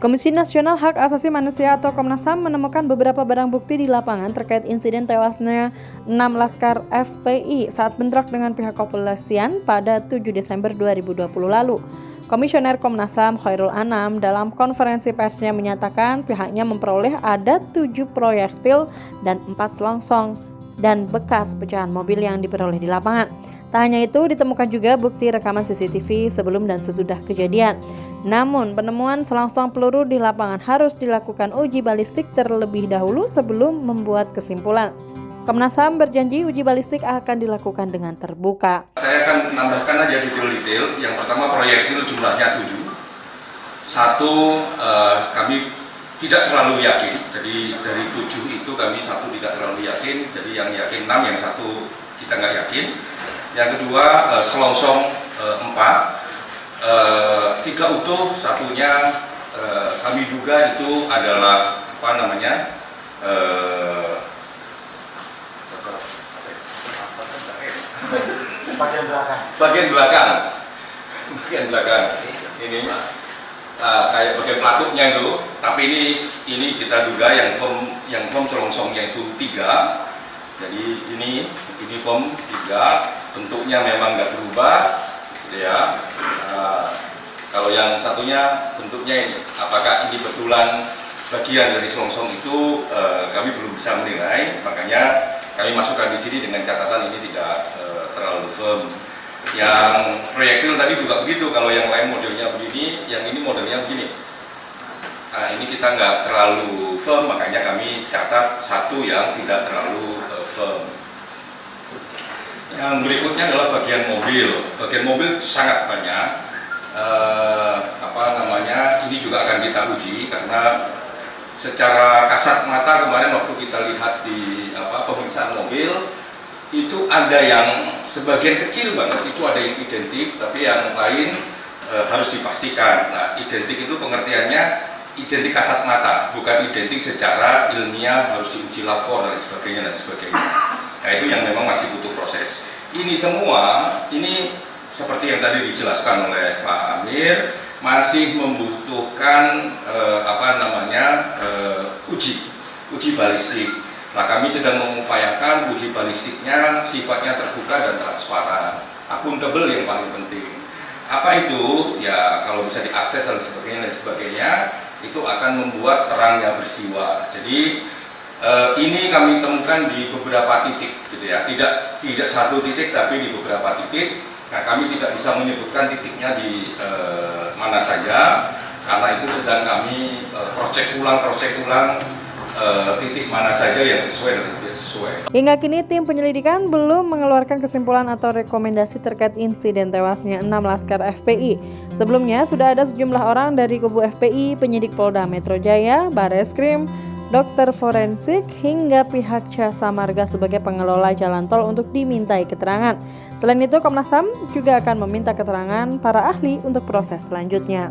Komisi Nasional Hak Asasi Manusia atau Komnas HAM menemukan beberapa barang bukti di lapangan terkait insiden tewasnya 6 laskar FPI saat bentrok dengan pihak kepolisian pada 7 Desember 2020 lalu. Komisioner Komnas HAM Khairul Anam dalam konferensi persnya menyatakan pihaknya memperoleh ada 7 proyektil dan 4 selongsong dan bekas pecahan mobil yang diperoleh di lapangan. Tak hanya itu, ditemukan juga bukti rekaman CCTV sebelum dan sesudah kejadian. Namun, penemuan selongsong peluru di lapangan harus dilakukan uji balistik terlebih dahulu sebelum membuat kesimpulan. Komnas HAM berjanji uji balistik akan dilakukan dengan terbuka. Saya akan menambahkan aja detail-detail. Yang pertama, proyektil jumlahnya 7. Satu, kami tidak terlalu yakin. Jadi dari 7 itu kami satu tidak terlalu yakin. Jadi yang yakin 6, yang satu kita nggak yakin. Yang kedua, selongsong 4, 3 utuh, satunya kami duga itu adalah bagian belakang ini kayak bagian pelatuknya itu, tapi ini kita duga yang bom selongsongnya itu 3. Jadi ini bom 3, bentuknya memang nggak berubah, gitu ya. Kalau yang satunya bentuknya ini, apakah ini betulan bagian dari selongsong itu kami belum bisa menilai, makanya kami masukkan di sini dengan catatan ini tidak terlalu firm. Yang proyektil tadi juga begitu, kalau yang lain modelnya begini, yang ini modelnya begini. Nah, ini kita nggak terlalu firm, makanya kami catat satu yang tidak terlalu firm. Yang berikutnya adalah bagian mobil. Bagian mobil sangat banyak. Ini juga akan kita uji karena secara kasat mata kemarin waktu kita lihat di pemeriksaan mobil itu ada yang sebagian kecil banget itu ada yang identik, tapi yang lain harus dipastikan. Nah, identik itu pengertiannya identik kasat mata, bukan identik secara ilmiah harus diuji lapor dan sebagainya. Nah, itu yang memang masih butuh proses. Ini semua, ini seperti yang tadi dijelaskan oleh Pak Amir, masih membutuhkan uji balistik. Nah, kami sedang mengupayakan uji balistiknya sifatnya terbuka dan transparan, akuntabel yang paling penting. Apa itu? Ya, kalau bisa diakses dan sebagainya, itu akan membuat terangnya bersiwa. Jadi ini kami temukan di beberapa titik, gitu ya. Tidak satu titik, tapi di beberapa titik. Nah, kami tidak bisa menyebutkan titiknya di mana saja, karena itu sedang kami cross check ulang titik mana saja yang sesuai dan tidak sesuai. Hingga kini tim penyelidikan belum mengeluarkan kesimpulan atau rekomendasi terkait insiden tewasnya 6 laskar FPI. Sebelumnya sudah ada sejumlah orang dari kubu FPI, penyidik Polda Metro Jaya, Bareskrim, dokter forensik, hingga pihak Jasa Marga sebagai pengelola jalan tol untuk dimintai keterangan. Selain itu, Komnas HAM juga akan meminta keterangan para ahli untuk proses selanjutnya.